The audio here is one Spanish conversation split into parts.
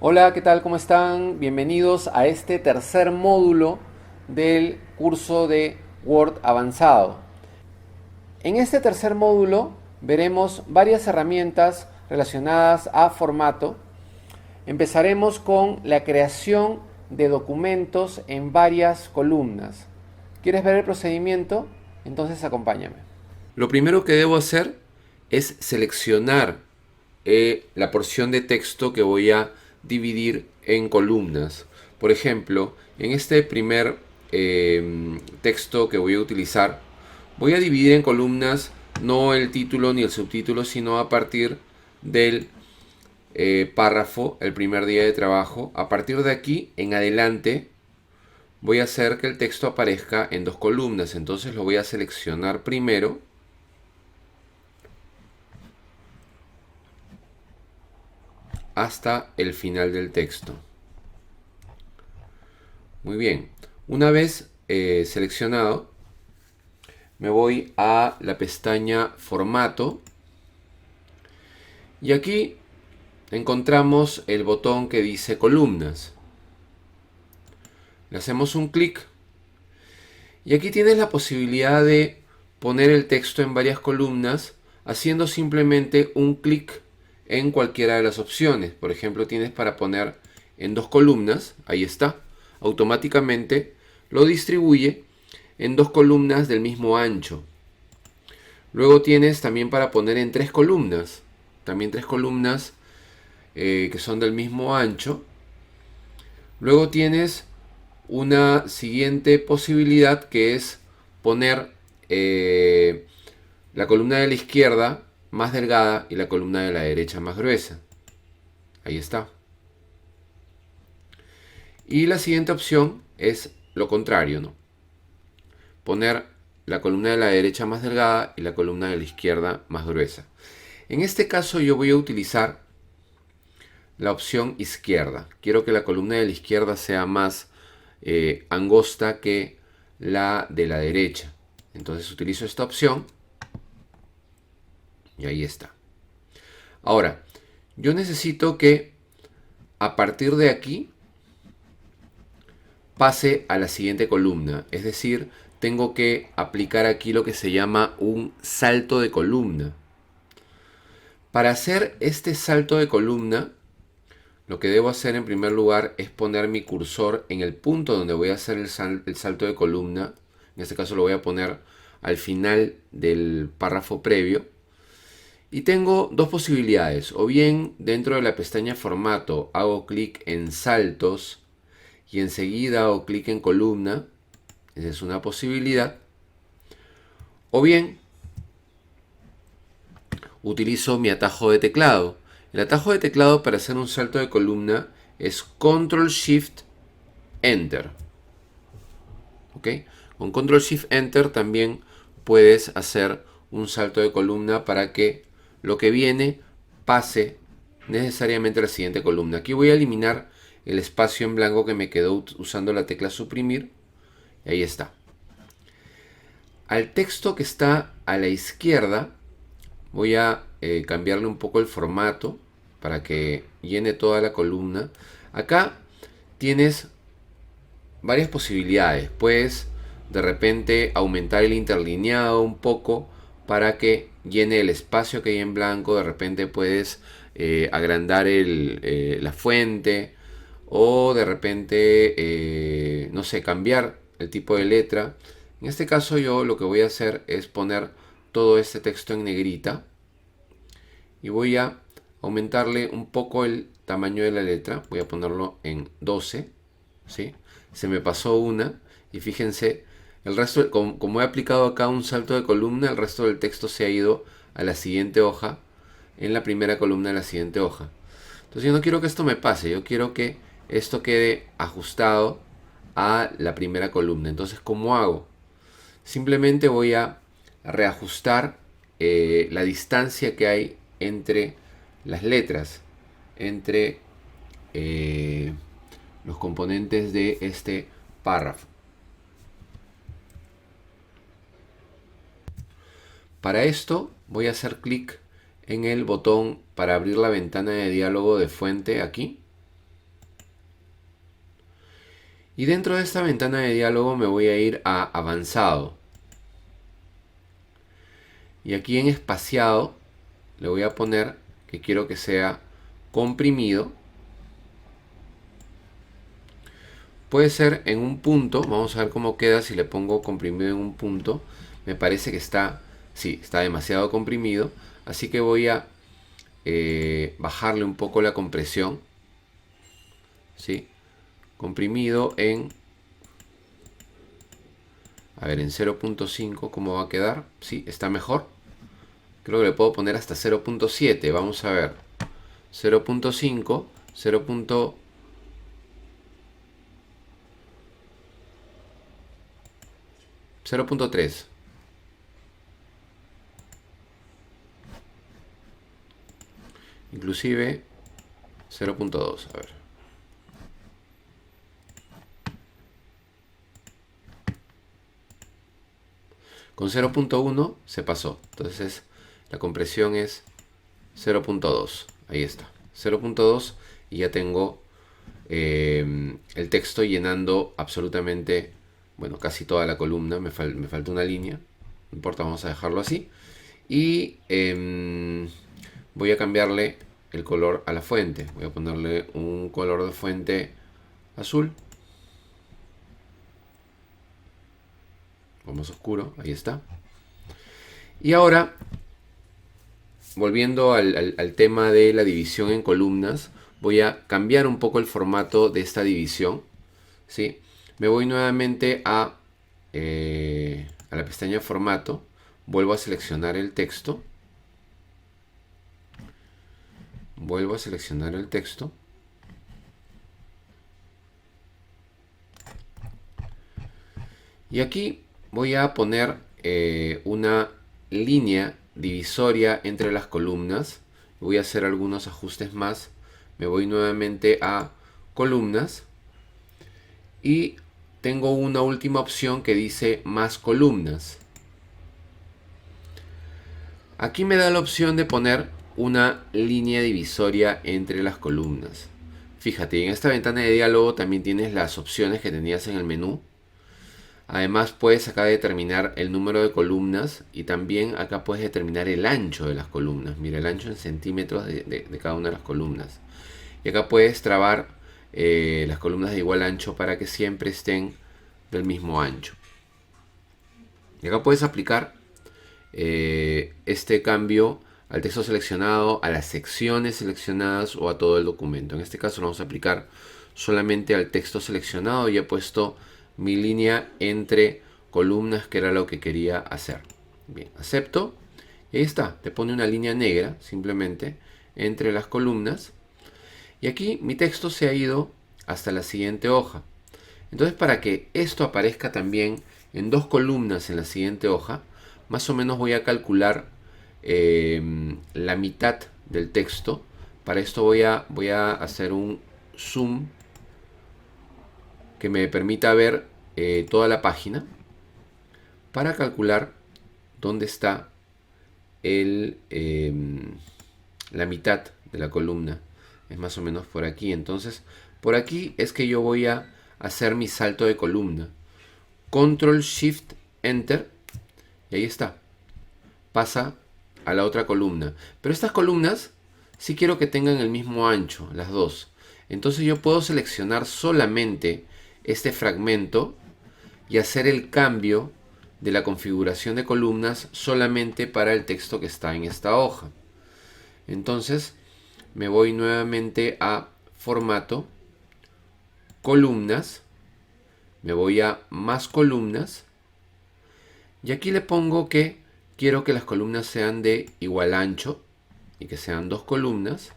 Hola, ¿qué tal? ¿Cómo están? Bienvenidos a este tercer módulo del curso de Word avanzado. En este tercer módulo veremos varias herramientas relacionadas a formato. Empezaremos con la creación de documentos en varias columnas. ¿Quieres ver el procedimiento? Entonces acompáñame. Lo primero que debo hacer es seleccionar la porción de texto que voy a dividir en columnas. Por ejemplo, en este primer texto que voy a utilizar, voy a dividir en columnas no el título ni el subtítulo, sino a partir del párrafo, el primer día de trabajo. A partir de aquí en adelante voy a hacer que el texto aparezca en dos columnas. Entonces lo voy a seleccionar primero hasta el final del texto. Muy bien, una vez seleccionado, me voy a la pestaña Formato y aquí encontramos el botón que dice Columnas. Le hacemos un clic y aquí tienes la posibilidad de poner el texto en varias columnas haciendo simplemente un clic en cualquiera de las opciones. Por ejemplo, tienes para poner en dos columnas, ahí está, automáticamente lo distribuye en dos columnas del mismo ancho. Luego tienes también para poner en tres columnas, también tres columnas que son del mismo ancho. Luego tienes una siguiente posibilidad que es poner la columna de la izquierda más delgada y la columna de la derecha más gruesa. Ahí está. Y la siguiente opción es lo contrario, ¿no? Poner la columna de la derecha más delgada y la columna de la izquierda más gruesa. En este caso yo voy a utilizar la opción izquierda. Quiero que la columna de la izquierda sea más angosta que la de la derecha. Entonces utilizo esta opción y ahí está. Ahora, yo necesito que a partir de aquí pase a la siguiente columna. Es decir, tengo que aplicar aquí lo que se llama un salto de columna. Para hacer este salto de columna, lo que debo hacer en primer lugar es poner mi cursor en el punto donde voy a hacer el salto de columna. En este caso lo voy a poner al final del párrafo previo. Y tengo dos posibilidades. O bien dentro de la pestaña Formato hago clic en Saltos y enseguida hago clic en Columna. Esa es una posibilidad. O bien utilizo mi atajo de teclado. El atajo de teclado para hacer un salto de columna es Control Shift Enter. ¿Ok? Con Control Shift Enter también puedes hacer un salto de columna para que lo que viene pase necesariamente a la siguiente columna. Aquí voy a eliminar el espacio en blanco que me quedó usando la tecla suprimir. Y ahí está. Al texto que está a la izquierda voy a cambiarle un poco el formato para que llene toda la columna. Acá tienes varias posibilidades. Puedes de repente aumentar el interlineado un poco para que llene el espacio que hay en blanco. De repente puedes agrandar la fuente o de repente, no sé, cambiar el tipo de letra. En este caso yo lo que voy a hacer es poner todo este texto en negrita y voy a aumentarle un poco el tamaño de la letra. Voy a ponerlo en 12, ¿sí? Se me pasó una y fíjense, el resto, como he aplicado acá un salto de columna, el resto del texto se ha ido a la siguiente hoja, en la primera columna de la siguiente hoja. Entonces yo no quiero que esto me pase, yo quiero que esto quede ajustado a la primera columna. Entonces, ¿cómo hago? Simplemente voy a reajustar la distancia que hay entre las letras, entre los componentes de este párrafo. Para esto voy a hacer clic en el botón para abrir la ventana de diálogo de fuente aquí. Y dentro de esta ventana de diálogo me voy a ir a avanzado. Y aquí en espaciado le voy a poner que quiero que sea comprimido. Puede ser en un punto. Vamos a ver cómo queda si le pongo comprimido en un punto. Me parece que está, sí, está demasiado comprimido. Así que voy a bajarle un poco la compresión. ¿Sí? Comprimido en, a ver, en 0.5, ¿cómo va a quedar? Sí, está mejor. Creo que le puedo poner hasta 0.7. Vamos a ver. 0.5, 0.3. Inclusive 0.2. A ver. Con 0.1 se pasó. Entonces la compresión es 0.2. Ahí está. 0.2 y ya tengo el texto llenando absolutamente, bueno, casi toda la columna. Me falta una línea. No importa, vamos a dejarlo así. Y voy a cambiarle el color a la fuente. Voy a ponerle un color de fuente azul. O más oscuro, ahí está. Y ahora, volviendo al tema de la división en columnas, voy a cambiar un poco el formato de esta división. ¿Sí? Me voy nuevamente a la pestaña formato. Vuelvo a seleccionar el texto. Vuelvo a seleccionar el texto. Y aquí voy a poner una línea divisoria entre las columnas. Voy a hacer algunos ajustes más. Me voy nuevamente a columnas. Y tengo una última opción que dice más columnas. Aquí me da la opción de poner una línea divisoria entre las columnas. Fíjate, en esta ventana de diálogo también tienes las opciones que tenías en el menú. Además puedes acá determinar el número de columnas y también acá puedes determinar el ancho de las columnas. Mira, el ancho en centímetros de cada una de las columnas. Y acá puedes trabar las columnas de igual ancho para que siempre estén del mismo ancho. Y acá puedes aplicar este cambio al texto seleccionado, a las secciones seleccionadas o a todo el documento. En este caso lo vamos a aplicar solamente al texto seleccionado y he puesto mi línea entre columnas, que era lo que quería hacer. Bien, acepto. Y ahí está, te pone una línea negra simplemente entre las columnas. Y aquí mi texto se ha ido hasta la siguiente hoja. Entonces, para que esto aparezca también en dos columnas en la siguiente hoja, más o menos voy a calcular la mitad del texto. Para esto voy a hacer un zoom que me permita ver toda la página para calcular dónde está la mitad de la columna. Es más o menos por aquí. Entonces, por aquí es que yo voy a hacer mi salto de columna. Control Shift Enter y ahí está. Pasa a la otra columna. Pero estas columnas sí quiero que tengan el mismo ancho, las dos. Entonces yo puedo seleccionar solamente este fragmento y hacer el cambio de la configuración de columnas solamente para el texto que está en esta hoja. Entonces me voy nuevamente a formato, columnas, me voy a más columnas y aquí le pongo que quiero que las columnas sean de igual ancho y que sean dos columnas.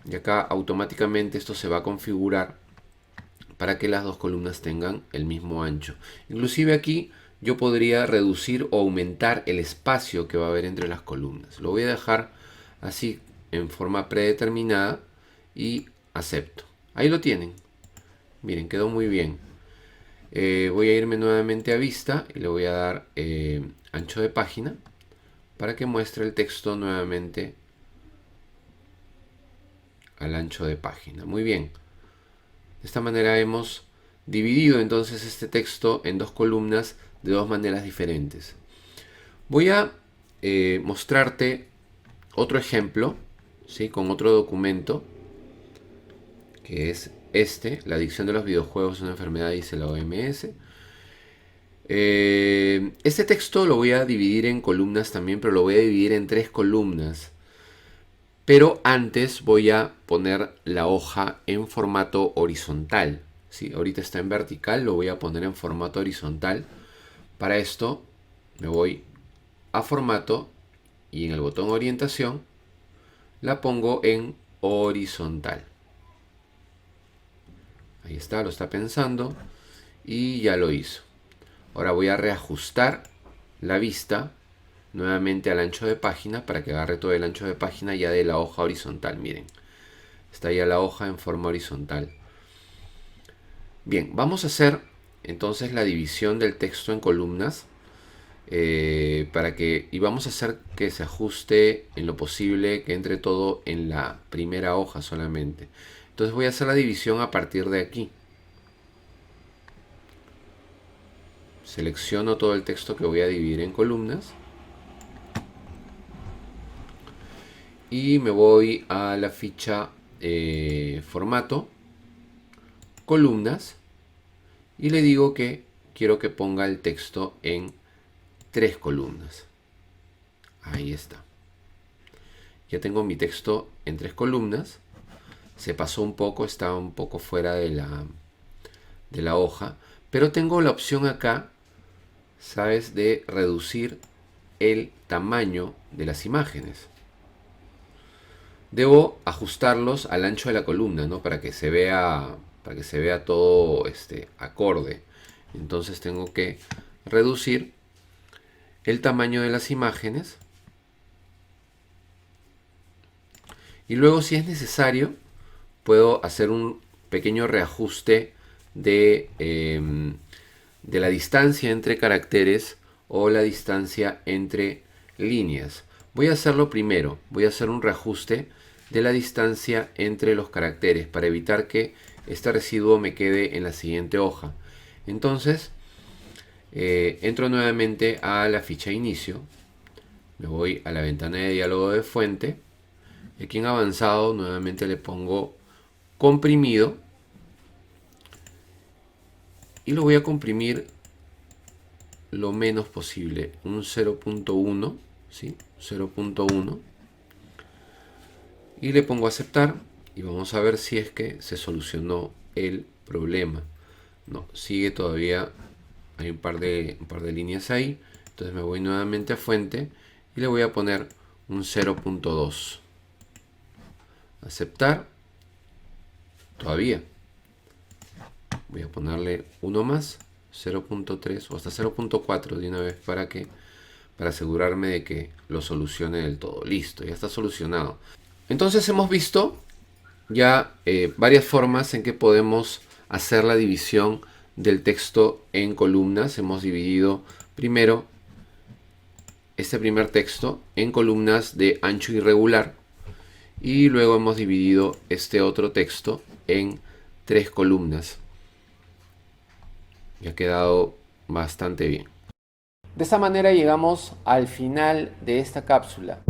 Y acá automáticamente esto se va a configurar para que las dos columnas tengan el mismo ancho. Inclusive aquí yo podría reducir o aumentar el espacio que va a haber entre las columnas. Lo voy a dejar así en forma predeterminada y acepto. Ahí lo tienen. Miren, quedó muy bien. Voy a irme nuevamente a vista y le voy a dar ancho de página para que muestre el texto nuevamente al ancho de página. Muy bien. De esta manera hemos dividido entonces este texto en dos columnas de dos maneras diferentes. Voy a mostrarte otro ejemplo, ¿sí? Con otro documento, que es este: la adicción de los videojuegos es una enfermedad, dice la OMS. Este texto lo voy a dividir en columnas también, pero lo voy a dividir en 3 columnas. Pero antes voy a poner la hoja en formato horizontal, ¿sí? Ahorita está en vertical, lo voy a poner en formato horizontal. Para esto me voy a formato y en el botón orientación la pongo en horizontal. Ahí está, lo está pensando y ya lo hizo. Ahora voy a reajustar la vista nuevamente al ancho de página para que agarre todo el ancho de página ya de la hoja horizontal. Miren, está ya la hoja en forma horizontal. Bien, vamos a hacer entonces la división del texto en columnas y vamos a hacer que se ajuste en lo posible, que entre todo en la primera hoja solamente. Entonces voy a hacer la división a partir de aquí. Selecciono todo el texto que voy a dividir en columnas y me voy a la ficha formato, columnas, y le digo que quiero que ponga el texto en 3 columnas. Ahí está. Ya tengo mi texto en 3 columnas. Se pasó un poco, está un poco fuera de la hoja, pero tengo la opción acá, ¿sabes?, de reducir el tamaño de las imágenes. Debo ajustarlos al ancho de la columna, ¿no? Para que se vea todo acorde. Entonces tengo que reducir el tamaño de las imágenes. Y luego, si es necesario, puedo hacer un pequeño reajuste de la distancia entre caracteres o la distancia entre líneas. Voy a hacerlo primero. Voy a hacer un reajuste de la distancia entre los caracteres para evitar que este residuo me quede en la siguiente hoja. Entonces, entro nuevamente a la ficha inicio. Me voy a la ventana de diálogo de fuente. Aquí en avanzado nuevamente le pongo comprimido. Y lo voy a comprimir lo menos posible. Un 0.1. ¿Sí? 0.1. Y le pongo aceptar. Y vamos a ver si es que se solucionó el problema. No, sigue todavía. Hay un par de líneas ahí. Entonces me voy nuevamente a fuente. Y le voy a poner un 0.2. Aceptar. Todavía. Voy a ponerle uno más. 0.3 o hasta 0.4 de una vez para asegurarme de que lo solucione del todo. Listo, ya está solucionado. Entonces hemos visto ya varias formas en que podemos hacer la división del texto en columnas. Hemos dividido primero este primer texto en columnas de ancho irregular y luego hemos dividido este otro texto en 3 columnas. Y ha quedado bastante bien. De esta manera llegamos al final de esta cápsula.